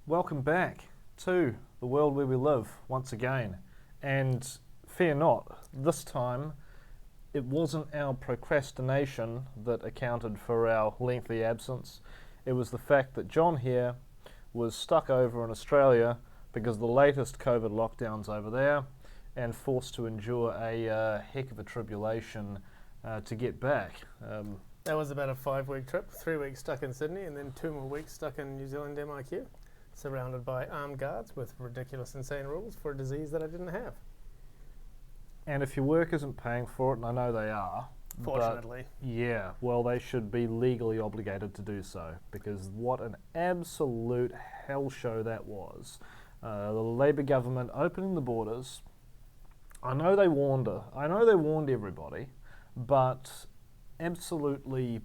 Welcome back to the world where we live once again. And fear not, this time it wasn't our procrastination that accounted for our lengthy absence. It was the fact that John here was stuck over in Australia because of the latest COVID lockdowns over there and forced to endure a heck of a tribulation to get back. That was about a 5-week trip, 3 weeks stuck in Sydney and then 2 more weeks stuck in New Zealand MIQ, surrounded by armed guards with ridiculous, insane rules for a disease that I didn't have. And if your work isn't paying for it, and I know they are, Fortunately. yeah, well, they should be legally obligated to do so, because what an absolute hell show that was. The Labour government opening the borders. I know they warned everybody, but absolutely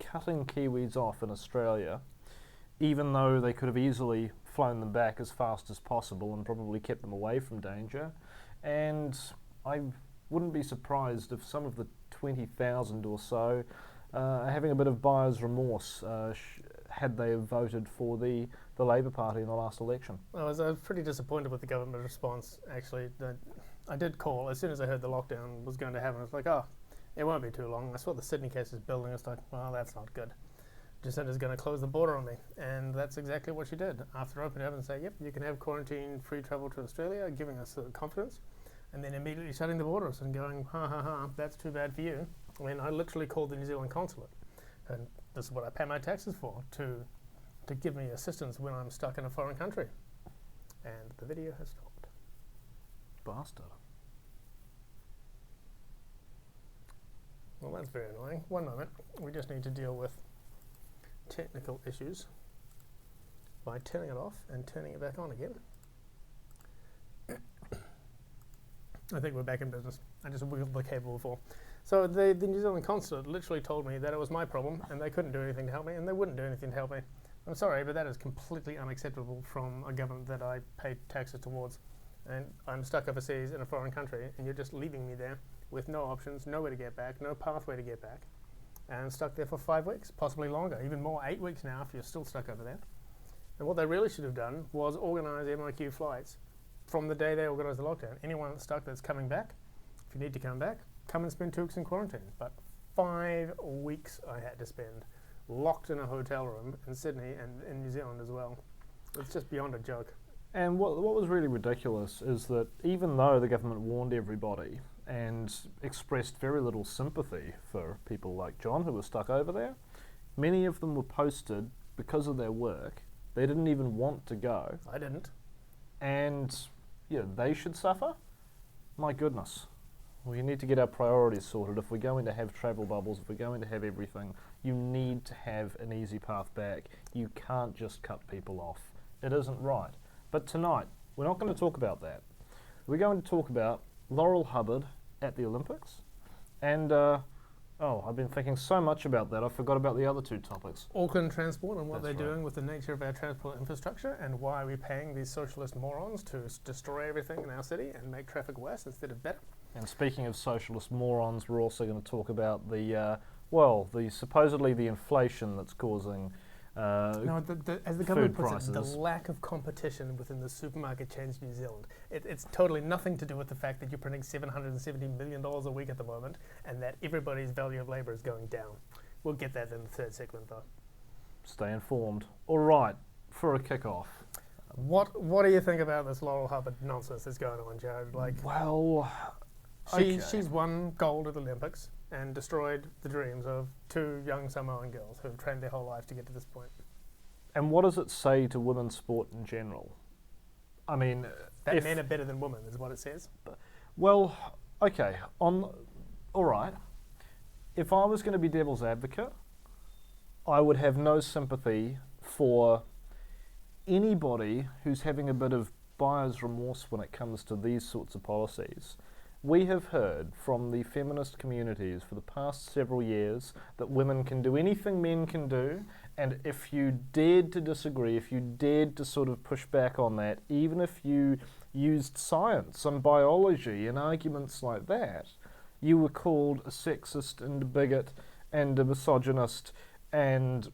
cutting Kiwis off in Australia, even though they could have easily flown them back as fast as possible and probably kept them away from danger. And I wouldn't be surprised if some of the 20,000 or so are having a bit of buyer's remorse had they have voted for the Labour Party in the last election. I was pretty disappointed with the government response, actually. I did call, as soon as I heard the lockdown was going to happen, I was like, oh, it won't be too long. I saw the Sydney cases building. I was like, well, that's not good. Jacinda's going to close the border on me. And that's exactly what she did. After opening up and saying, yep, you can have quarantine-free travel to Australia, giving us confidence, and then immediately shutting the borders and going, ha ha ha, that's too bad for you. I mean, I literally called the New Zealand consulate. And this is what I pay my taxes for, to give me assistance when I'm stuck in a foreign country. And the video has stopped. Bastard. Well, that's very annoying. One moment. We just need to deal with technical issues by turning it off and turning it back on again. I think we're back in business. I just wiggled the cable before. So the New Zealand consulate literally told me that it was my problem and they couldn't do anything to help me and they wouldn't do anything to help me. I'm sorry, but that is completely unacceptable from a government that I pay taxes towards. And I'm stuck overseas in a foreign country and you're just leaving me there with no options, nowhere to get back, no pathway to get back, and stuck there for 5 weeks, possibly longer, even more, 8 weeks now if you're still stuck over there. And what they really should have done was organise MIQ flights from the day they organised the lockdown. Anyone that's stuck that's coming back, if you need to come back, come and spend 2 weeks in quarantine. But 5 weeks I had to spend locked in a hotel room in Sydney and in New Zealand as well. It's just beyond a joke. And what was really ridiculous is that even though the government warned everybody and expressed very little sympathy for people like John who were stuck over there, many of them were posted because of their work. They didn't even want to go. I didn't. And they should suffer? My goodness. We need to get our priorities sorted. If we're going to have travel bubbles, if we're going to have everything, you need to have an easy path back. You can't just cut people off. It isn't right. But tonight, we're not going to talk about that. We're going to talk about Laurel Hubbard at the Olympics. And, I've been thinking so much about that, I forgot about the other two topics. Auckland Transport and what That's they're right. doing with the nature of our transport infrastructure and why we're paying these socialist morons to destroy everything in our city and make traffic worse instead of better. And speaking of socialist morons, we're also going to talk about the supposedly the inflation that's causing As the food government puts prices. it, the lack of competition within the supermarket chains in New Zealand. It's totally nothing to do with the fact that you're printing $770 million a week at the moment and that everybody's value of labour is going down. We'll get that in the third segment though. Stay informed. All right, for a kick-off. What do you think about this Laurel Hubbard nonsense that's going on, Jared? She's won gold at the Olympics and destroyed the dreams of 2 young Samoan girls who have trained their whole life to get to this point. And what does it say to women's sport in general? I mean, that men are better than women is what it says. Well, okay, all right. If I was going to be devil's advocate, I would have no sympathy for anybody who's having a bit of buyer's remorse when it comes to these sorts of policies. We have heard from the feminist communities for the past several years that women can do anything men can do, and if you dared to disagree, if you dared to sort of push back on that, even if you used science and biology and arguments like that, you were called a sexist and a bigot and a misogynist and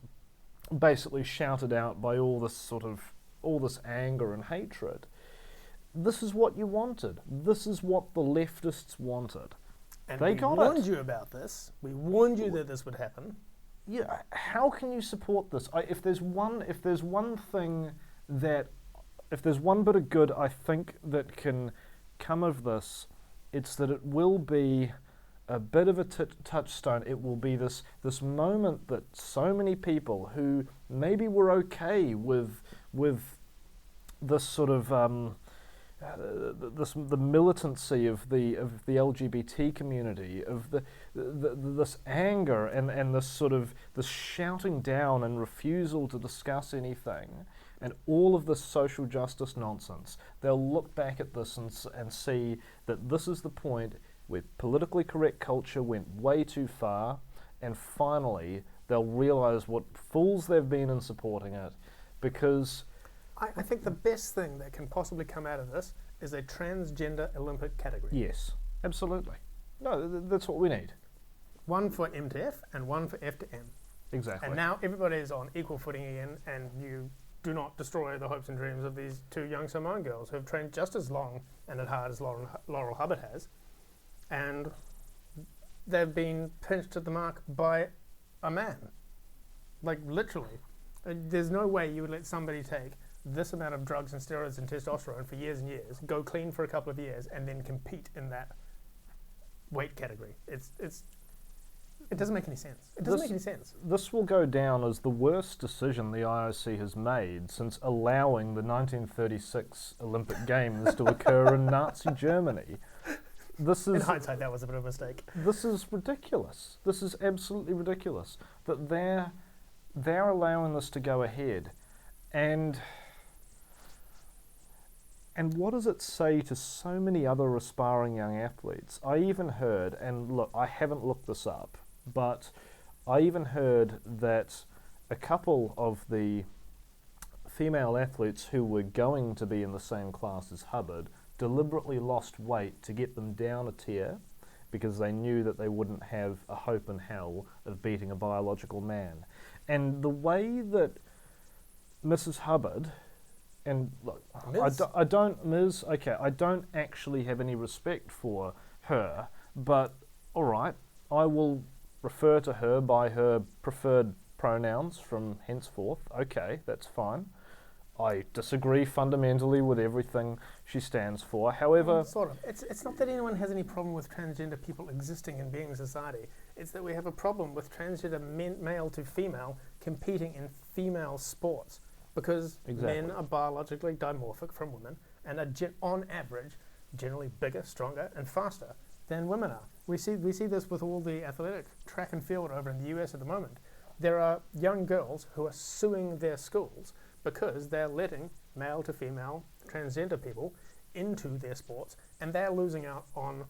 basically shouted out by all this sort of all this anger and hatred. This is what you wanted. This is what the leftists wanted. And They we got warned it. you about this. We warned you that this would happen. Yeah, how can you support this? If there's one bit of good I think that can come of this, it's that it will be a bit of a touchstone. It will be this moment that so many people who maybe were okay with this sort of the militancy of the LGBT community, of this anger and this sort of this shouting down and refusal to discuss anything, and all of this social justice nonsense, they'll look back at this and see that this is the point where politically correct culture went way too far, and finally they'll realise what fools they've been in supporting it, because I think the best thing that can possibly come out of this is a transgender Olympic category. yes, absolutely. No, that's what we need. One for M to F and one for F to M. Exactly. And now everybody is on equal footing again, and you do not destroy the hopes and dreams of these two young Samoan girls who have trained just as long and as hard as Laurel Hubbard has. And they've been pinched at the mark by a man. Like, literally. There's no way you would let somebody take this amount of drugs and steroids and testosterone for years and years, go clean for a couple of years, and then compete in that weight category. It doesn't make any sense. It doesn't make any sense. This will go down as the worst decision the IOC has made since allowing the 1936 Olympic Games to occur in Nazi Germany. In hindsight, that was a bit of a mistake. This is ridiculous. This is absolutely ridiculous that they're allowing this to go ahead, and what does it say to so many other aspiring young athletes? I even heard, and look, I haven't looked this up, but I even heard that a couple of the female athletes who were going to be in the same class as Hubbard deliberately lost weight to get them down a tier because they knew that they wouldn't have a hope in hell of beating a biological man. And the way that Mrs. Hubbard, and look, I don't actually have any respect for her, but all right, I will refer to her by her preferred pronouns from henceforth. Okay, that's fine. I disagree fundamentally with everything she stands for. However, sort of. It's not that anyone has any problem with transgender people existing and being in society. It's that we have a problem with transgender male to female competing in female sports, because men are biologically dimorphic from women and are on average generally bigger, stronger, and faster than women are. We see this with all the athletic track and field over in the US at the moment. There are young girls who are suing their schools because they're letting male to female transgender people into their sports, and they're losing out on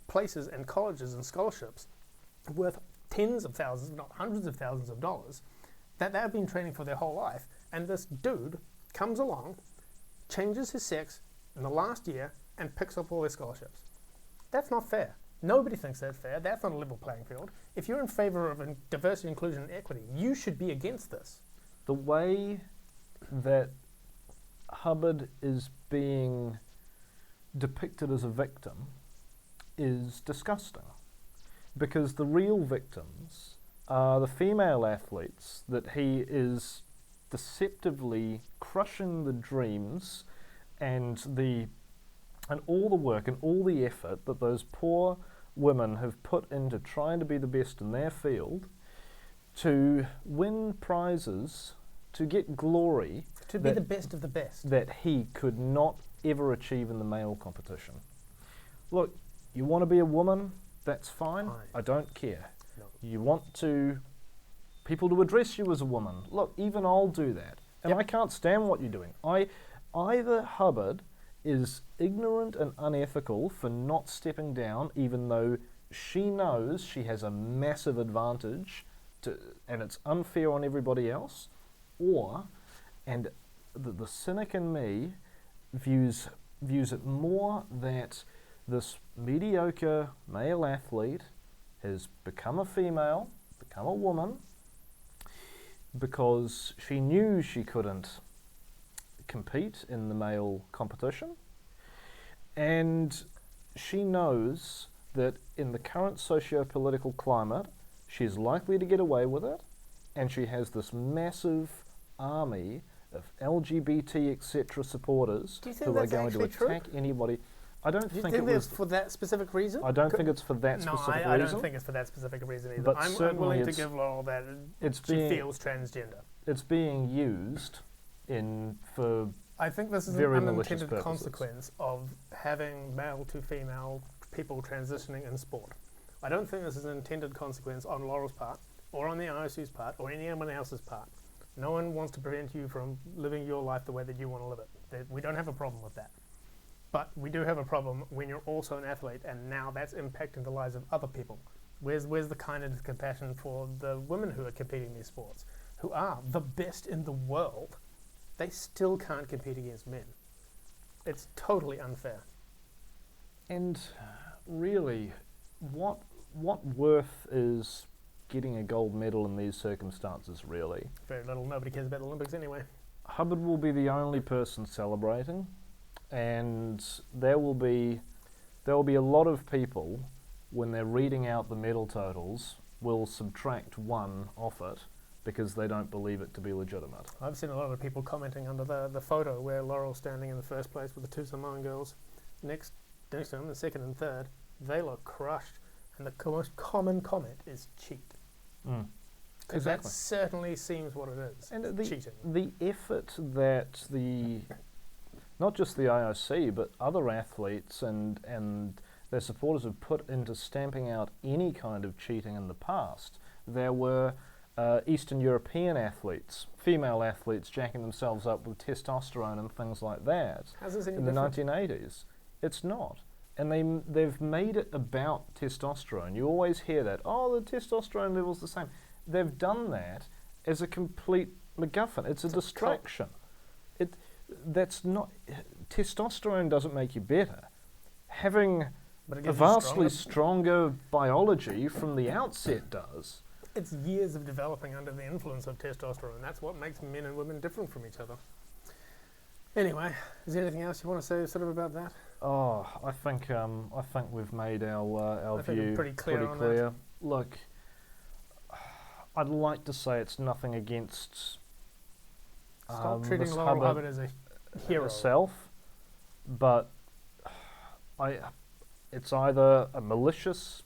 places and colleges and scholarships worth tens of thousands, if not hundreds of thousands of dollars that they've been training for their whole life. And this dude comes along, changes his sex in the last year, and picks up all their scholarships. That's not fair. Nobody thinks that's fair. That's not a level playing field. If you're in favor of diversity, inclusion, and equity, you should be against this. the way that Hubbard is being depicted as a victim is disgusting, because the real victims are the female athletes that he is deceptively crushing the dreams and all the work and all the effort that those poor women have put into trying to be the best in their field, to win prizes, to get glory, to be the best of the best, that he could not ever achieve in the male competition. Look, you want to be a woman, that's fine. I don't care. No. You want people to address you as a woman. Look, even I'll do that. And I can't stand what you're doing. Either Hubbard is ignorant and unethical for not stepping down, even though she knows she has a massive advantage and it's unfair on everybody else, and the cynic in me views it more that this mediocre male athlete has become a female, become a woman, because she knew she couldn't compete in the male competition, and she knows that in the current socio-political climate, she's likely to get away with it, and she has this massive army of LGBT etc. supporters Do you think who are that's going to actually attack anybody. I don't Do you think think it it's was. for that specific reason? I don't think it's for that specific I reason. don't think it's for that specific reason either. But I'm certainly willing to it's- give Laurel that it's she being feels transgender. it's being used for I think this is an very malicious unintended purposes. consequence of having male to female people transitioning in sport. I don't think this is an intended consequence on Laurel's part, or on the IOC's part, or anyone else's part. No one wants to prevent you from living your life the way that you want to live it. We don't have a problem with that. But we do have a problem when you're also an athlete, and now that's impacting the lives of other people. Where's the kindness and compassion for the women who are competing in these sports, who are the best in the world? They still can't compete against men. It's totally unfair. And really, what worth is getting a gold medal in these circumstances, really? Very little. Nobody cares about the Olympics anyway. Hubbard will be the only person celebrating, and there will be a lot of people, when they're reading out the medal totals, will subtract one off it because they don't believe it to be legitimate. I've seen a lot of people commenting under the photo where Laurel's standing in the first place with the two Samoan girls. Next to them, the second and third, they look crushed. And the most common comment is cheat. Because that certainly seems what it is. And cheating. The effort that not just the IOC, but other athletes and their supporters have put into stamping out any kind of cheating in the past. There were Eastern European athletes, female athletes, jacking themselves up with testosterone and things like that How's this any in the different? 1980s. It's not. And they've made it about testosterone. You always hear that, oh, the testosterone level's the same. They've done that as a complete MacGuffin. It's a distraction. That's not... Testosterone doesn't make you better. Having But it a gives you vastly stronger biology from the outset does. It's years of developing under the influence of testosterone. That's what makes men and women different from each other. Anyway, is there anything else you want to say sort of about that? Oh, I think we've made our I think view we're pretty clear on clear. Look, I'd like to say it's nothing against Stop treating Miss Laurel Hubbard as a hero. herself, but it's either a malicious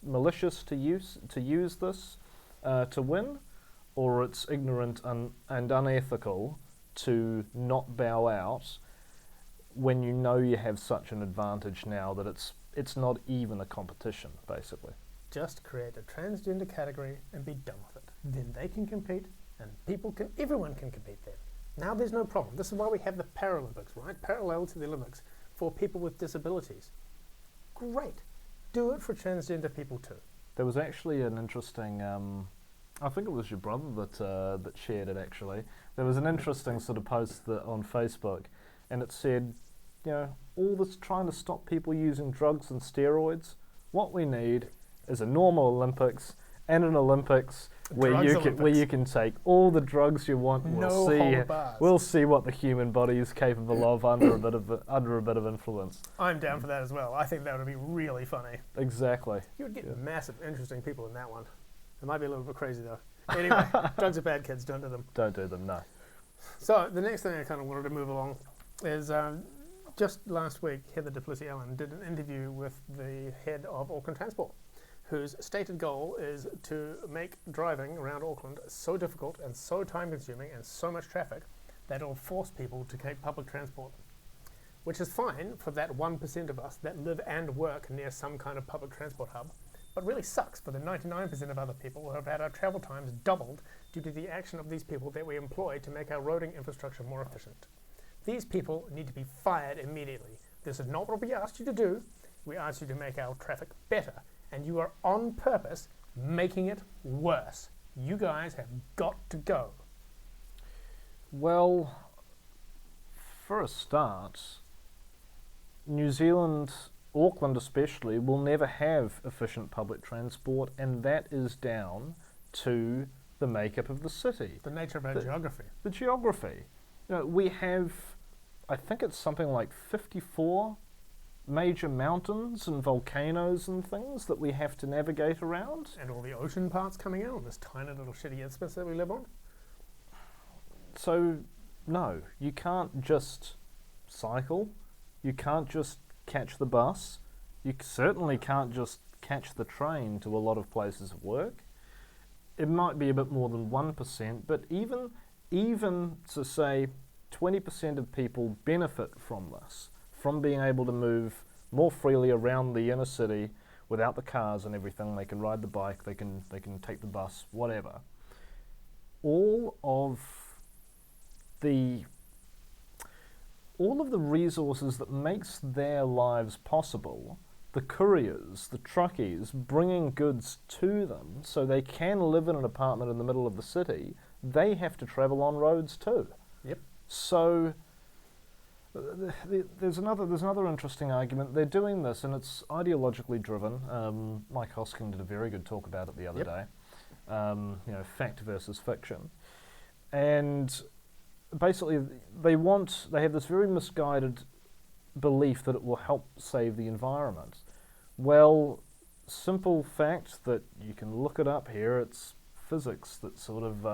to use this to win, or it's ignorant and unethical to not bow out when you know you have such an advantage now that it's not even a competition, basically. Just create a transgender category and be done with it. Then they can compete, and everyone can compete then. Now there's no problem. This is why we have the Paralympics, right? Parallel to the Olympics for people with disabilities. Great. Do it for transgender people too. There was actually an interesting, I think it was your brother that shared it actually. There was an interesting sort of post on Facebook, and it said, all this trying to stop people using drugs and steroids, what we need is a normal Olympics and an Olympics where you can take all the drugs you want. And we'll see what the human body is capable of under a bit of influence. I'm down for that as well. I think that would be really funny. Exactly. You would get massive, interesting people in that one. It might be a little bit crazy though. Anyway, drugs are bad, kids. Don't do them. Don't do them. No. So the next thing I kind of wanted to move along is just last week, Heather Duplessis-Allen did an interview with the head of Auckland Transport, whose stated goal is to make driving around Auckland so difficult and so time-consuming and so much traffic that it'll force people to take public transport, which is fine for that 1% of us that live and work near some kind of public transport hub, but really sucks for the 99% of other people who have had our travel times doubled due to the action of these people that we employ to make our roading infrastructure more efficient. These people need to be fired immediately. This is not what we asked you to do. We asked you to make our traffic better, and you are on purpose making it worse. You guys have got to go. Well, for a start, New Zealand, Auckland especially, will never have efficient public transport, and that is down to the makeup of the city. The nature of our geography. The geography. We have I think it's something like 54 major mountains and volcanoes and things that we have to navigate around. And all the ocean parts coming out on this tiny little shitty isthmus that we live on. So, no, you can't just cycle. You can't just catch the bus. You certainly can't just catch the train to a lot of places of work. It might be a bit more than 1%, but even to say 20% of people benefit from this, from being able to move more freely around the inner city without the cars and everything. They can ride the bike, they can take the bus, whatever. All of the resources that makes their lives possible, the couriers, the truckies, bringing goods to them so they can live in an apartment in the middle of the city, they have to travel on roads too. Yep. So there's another interesting argument. They're doing this, and it's ideologically driven. Mike Hosking did a very good talk about it the other day. Fact versus fiction, and basically they have this very misguided belief that it will help save the environment. Well, simple fact that you can look it up here. It's physics that sort of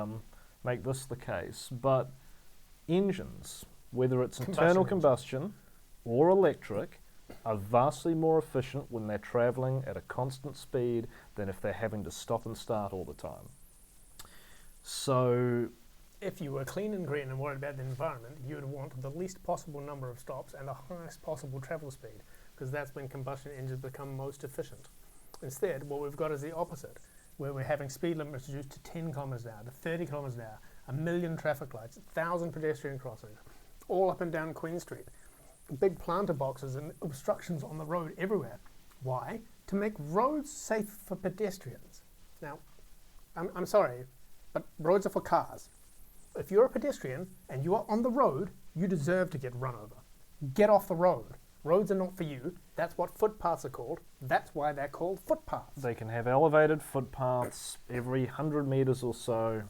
make this the case, but engines, whether it's internal combustion or electric, are vastly more efficient when they're travelling at a constant speed than if they're having to stop and start all the time. So, if you were clean and green and worried about the environment, you would want the least possible number of stops and the highest possible travel speed, because that's when combustion engines become most efficient. Instead, what we've got is the opposite, where we're having speed limits reduced to 10 kilometres an hour, to 30 kilometres an hour, 1 million traffic lights, 1,000 pedestrian crossings, all up and down Queen Street. Big planter boxes and obstructions on the road everywhere. Why? To make roads safe for pedestrians. Now, I'm sorry, but roads are for cars. If you're a pedestrian and you are on the road, you deserve to get run over. Get off the road. Roads are not for you. That's what footpaths are called. That's why they're called footpaths. They can have elevated footpaths every 100 metres or so.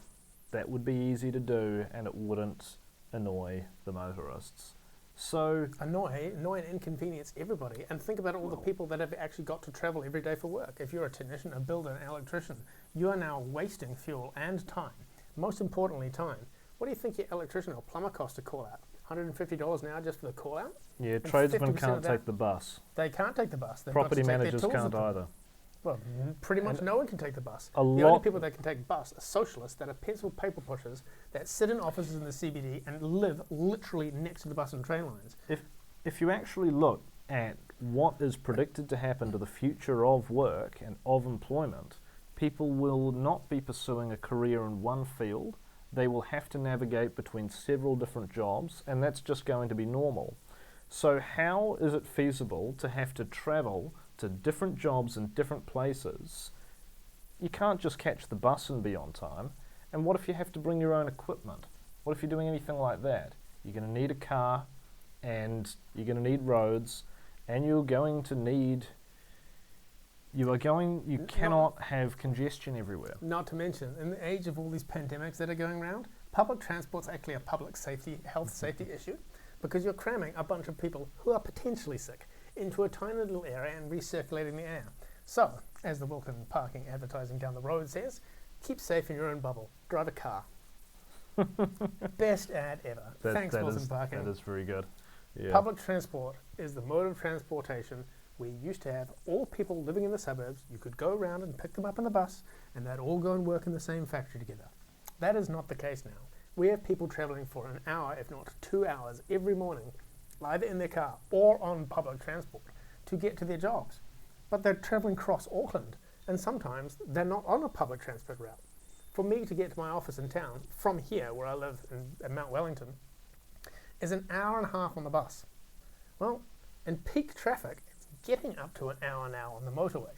That would be easy to do, and it wouldn't annoy the motorists. So annoy and inconvenience everybody. And think about all the people that have actually got to travel every day for work. If you're a technician, a builder, an electrician, you are now wasting fuel and time. Most importantly, time. What do you think your electrician or plumber costs to call out? $150 an hour just for the call out? Yeah, tradesmen can't take the bus. They can't take the bus. They've Property got to managers can't either. Well, pretty much no one can take the bus. The lot only people that can take bus are socialists that are pencil paper pushers that sit in offices in the CBD and live literally next to the bus and train lines. If you actually look at what is predicted to happen to the future of work and of employment, people will not be pursuing a career in one field. They will have to navigate between several different jobs, and that's just going to be normal. So how is it feasible to have to travel to different jobs in different places? You can't just catch the bus and be on time. And what if you have to bring your own equipment? What if you're doing anything like that? You're going to need a car, and you're going to need roads, and you cannot have congestion everywhere. Not to mention, in the age of all these pandemics that are going around, public transport's actually a public safety, health safety issue, because you're cramming a bunch of people who are potentially sick into a tiny little area and recirculating the air. So, as the Wilkin parking advertising down the road says, keep safe in your own bubble. Drive a car. Best ad ever. Thanks, Wilkin Parking. That is very good. Yeah. Public transport is the mode of transportation we used to have all people living in the suburbs. You could go around and pick them up in the bus, and they'd all go and work in the same factory together. That is not the case now. We have people travelling for an hour, if not 2 hours, every morning, either in their car or on public transport, to get to their jobs. But they're travelling across Auckland, and sometimes they're not on a public transport route. For me to get to my office in town, from here, where I live in Mount Wellington, is an hour and a half on the bus. Well, in peak traffic, it's getting up to an hour now on the motorway,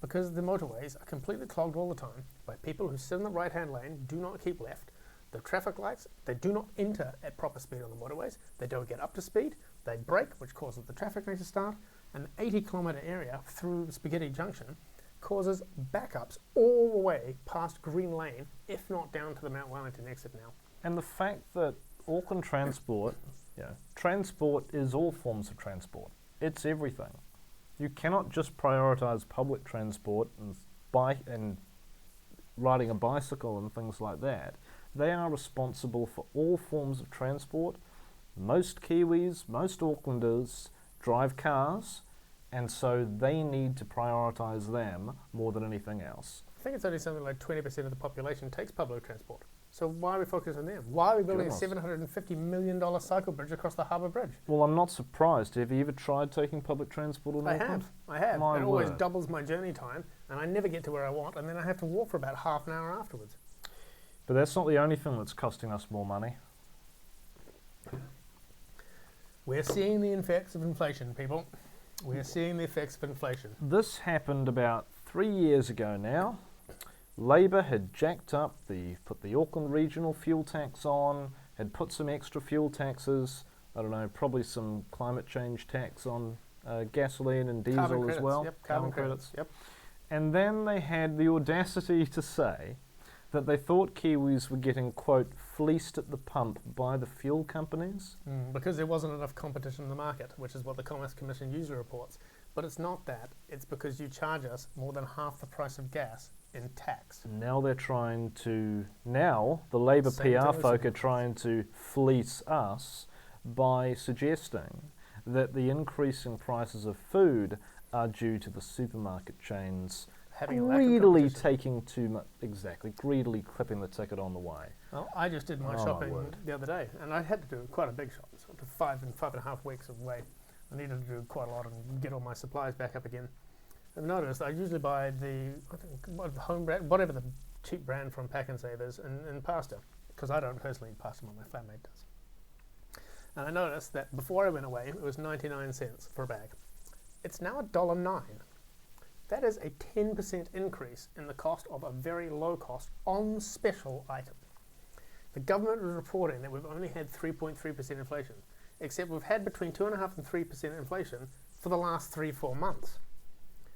because the motorways are completely clogged all the time by people who sit in the right-hand lane, do not keep left. The traffic lights, they do not enter at proper speed on the motorways. They don't get up to speed. They brake, which causes the traffic light to start. An 80-kilometre area through Spaghetti Junction causes backups all the way past Green Lane, if not down to the Mount Wellington exit now. And the fact that Auckland Transport Transport is all forms of transport. It's everything. You cannot just prioritise public transport and riding a bicycle and things like that. They are responsible for all forms of transport. Most Kiwis, most Aucklanders drive cars, and so they need to prioritise them more than anything else. I think it's only something like 20% of the population takes public transport. So why are we focusing on them? Why are we building a $750 million cycle bridge across the Harbour Bridge? Well, I'm not surprised. Have you ever tried taking public transport in Auckland? I have. My it always word. doubles my journey time, and I never get to where I want, and then I have to walk for about half an hour afterwards. But that's not the only thing that's costing us more money. We're seeing the effects of inflation, people. We're seeing the effects of inflation. This happened about 3 years ago now. Labour had put the Auckland regional fuel tax on, had put some extra fuel taxes, I don't know, probably some climate change tax on gasoline and diesel Carbon as credits, well. Yep, carbon credits. Yep. And then they had the audacity to say that they thought Kiwis were getting, quote, fleeced at the pump by the fuel companies. Because there wasn't enough competition in the market, which is what the Commerce Commission usually reports. But it's not that. It's because you charge us more than half the price of gas in tax. Now the Labour PR folk are trying to fleece us by suggesting that the increasing prices of food are due to the supermarket chains greedily taking too much, greedily clipping the ticket on the way. Well, I just did my shopping the other day, and I had to do quite a big shop, so 5 and a half weeks of wait. I needed to do quite a lot and get all my supplies back up again. I've noticed I usually buy the home brand, whatever the cheap brand from Pack and Save is, in pasta, because I don't personally eat pasta, but my flatmate does. And I noticed that before I went away, it was 99 cents for a bag. It's now $1.09. That is a 10% increase in the cost of a very low cost on special item. The government was reporting that we've only had 3.3% inflation, except we've had between 2.5% and 3% inflation for the last 3-4 months.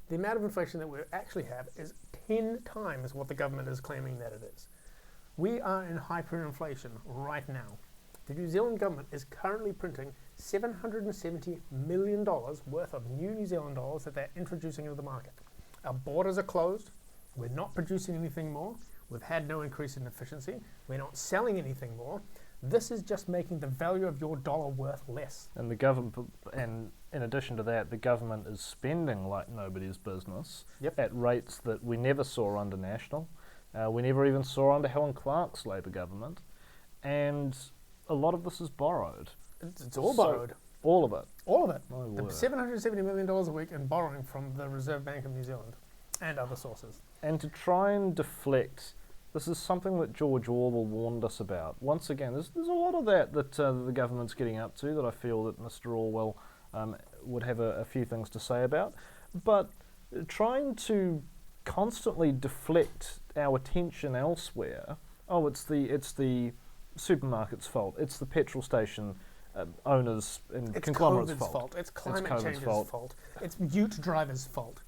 The amount of inflation that we actually have is 10 times what the government is claiming that it is. We are in hyperinflation right now. The New Zealand government is currently printing $770 million worth of new New Zealand dollars that they're introducing into the market. Our borders are closed. We're not producing anything more. We've had no increase in efficiency. We're not selling anything more. This is just making the value of your dollar worth less. And the government, and in addition to that, the government is spending like nobody's business at rates that we never saw under National. We never even saw under Helen Clark's Labour government. And a lot of this is borrowed. It's all borrowed. All of it. All of it. My The word. $770 million a week in borrowing from the Reserve Bank of New Zealand and other sources. And to try and deflect, this is something that George Orwell warned us about. Once again, there's a lot of that the government's getting up to that I feel that Mr. Orwell would have a few things to say about. But trying to constantly deflect our attention elsewhere, it's the supermarket's fault, it's the petrol station owners and conglomerates' fault. It's climate change's fault. It's ute drivers' fault.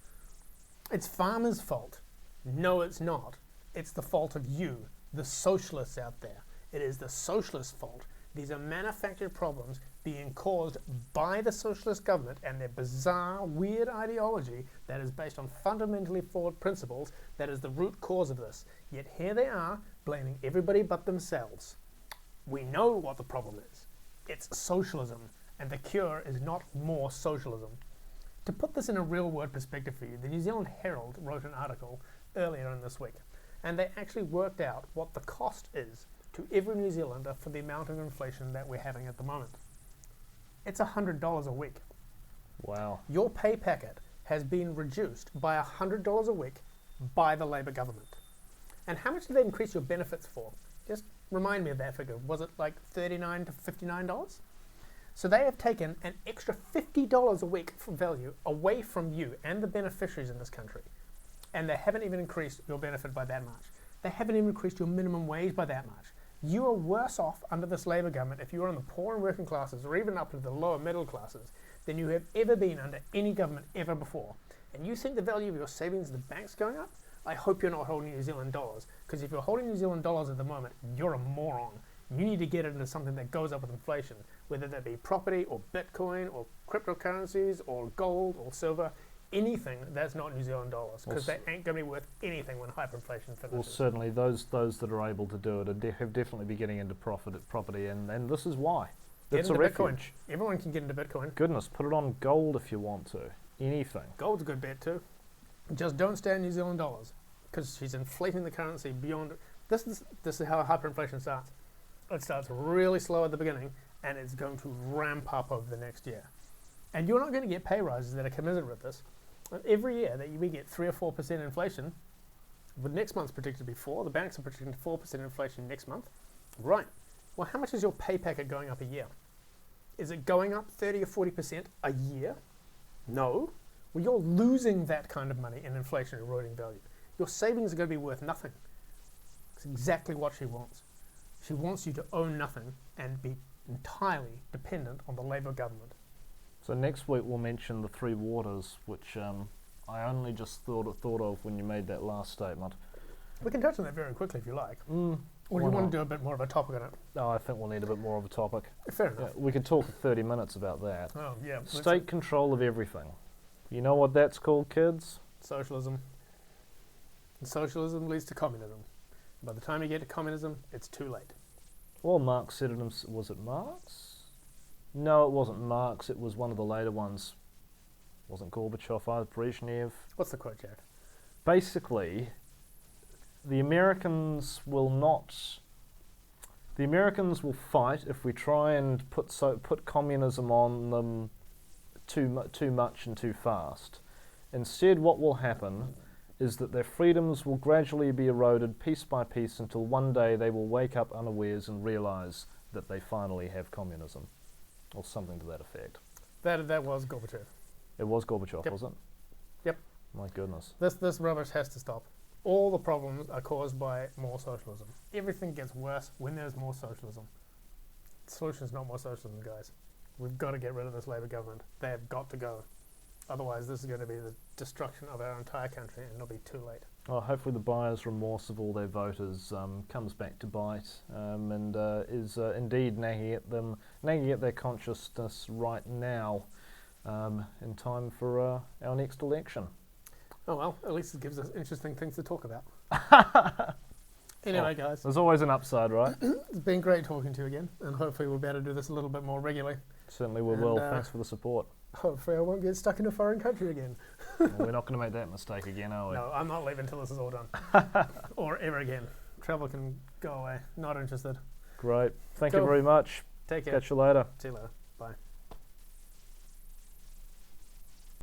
It's farmers' fault. No, it's not. It's the fault of you, the socialists out there. It is the socialists' fault. These are manufactured problems being caused by the socialist government and their bizarre, weird ideology that is based on fundamentally flawed principles that is the root cause of this. Yet here they are, blaming everybody but themselves. We know what the problem is. It's socialism, and the cure is not more socialism. To put this in a real-world perspective for you, the New Zealand Herald wrote an article earlier in this week, and they actually worked out what the cost is to every New Zealander for the amount of inflation that we're having at the moment. It's $100 a week. Wow. Your pay packet has been reduced by $100 a week by the Labour government. And how much did they increase your benefits for? Just remind me of that figure. Was it like $39 to $59? So they have taken an extra $50 a week for value away from you and the beneficiaries in this country. And they haven't even increased your benefit by that much. They haven't even increased your minimum wage by that much. You are worse off under this Labour government if you are in the poor and working classes or even up into the lower middle classes than you have ever been under any government ever before. And you think the value of your savings in the bank's going up? I hope you're not holding New Zealand dollars, because if you're holding New Zealand dollars at the moment, you're a moron. You need to get it into something that goes up with inflation, whether that be property or Bitcoin or cryptocurrencies or gold or silver, anything that's not New Zealand dollars, because they ain't going to be worth anything when hyperinflation finishes. Well, certainly those that are able to do it have definitely been getting into property, and this is why. It's a refuge. Bitcoin. Everyone can get into Bitcoin. Goodness, put it on gold if you want to. Anything. Gold's a good bet too. Just don't stay in New Zealand dollars, because she's inflating the currency beyond. This is how hyperinflation starts. It starts really slow at the beginning, and it's going to ramp up over the next year. And you're not going to get pay rises that are commensurate with this. Every year that we get 3 or 4% inflation, the next month's predicted to be 4. The banks are predicting 4% inflation next month. Right. Well, how much is your pay packet going up a year? Is it going up 30 or 40% a year? No. Well, you're losing that kind of money in inflation eroding value. Your savings are going to be worth nothing. It's exactly what she wants. She wants you to own nothing and be entirely dependent on the Labour government. So next week we'll mention the three waters, which I only just thought of when you made that last statement. We can touch on that very quickly if you like. Or do you want to do a bit more of a topic on it? No, I think we'll need a bit more of a topic. Fair enough. Yeah, we could talk for 30 minutes about that. Oh, yeah. State control of everything. You know what that's called, kids? Socialism. And socialism leads to communism. By the time you get to communism, it's too late. Well, Marx said it himself. Was it Marx? No, it wasn't Marx. It was one of the later ones. Wasn't Gorbachev either, Brezhnev. What's the quote, Jack? Basically, the Americans will fight if we try and put communism on them too much and too fast. Instead, what will happen is that their freedoms will gradually be eroded piece by piece until one day they will wake up unawares and realise that they finally have communism. Or something to that effect. That was Gorbachev. It was Gorbachev, Yep. was it? Yep. My goodness. This rubbish has to stop. All the problems are caused by more socialism. Everything gets worse when there's more socialism. The solution is not more socialism, guys. We've got to get rid of this Labour government. They have got to go. Otherwise, this is going to be the destruction of our entire country, and it'll be too late. Well, hopefully the buyer's remorse of all their voters comes back to bite and is indeed nagging at their consciousness right now in time for our next election. Oh well, at least it gives us interesting things to talk about. Anyway, guys. There's always an upside, right? It's been great talking to you again, and hopefully we'll be able to do this a little bit more regularly. Certainly we will. Thanks for the support. Hopefully I won't get stuck in a foreign country again. Well, we're not going to make that mistake again, are we? No, I'm not leaving until this is all done. Or ever again. Travel can go away. Not interested. Great. Thank you very much. Take care. Catch you later. See you later. Bye.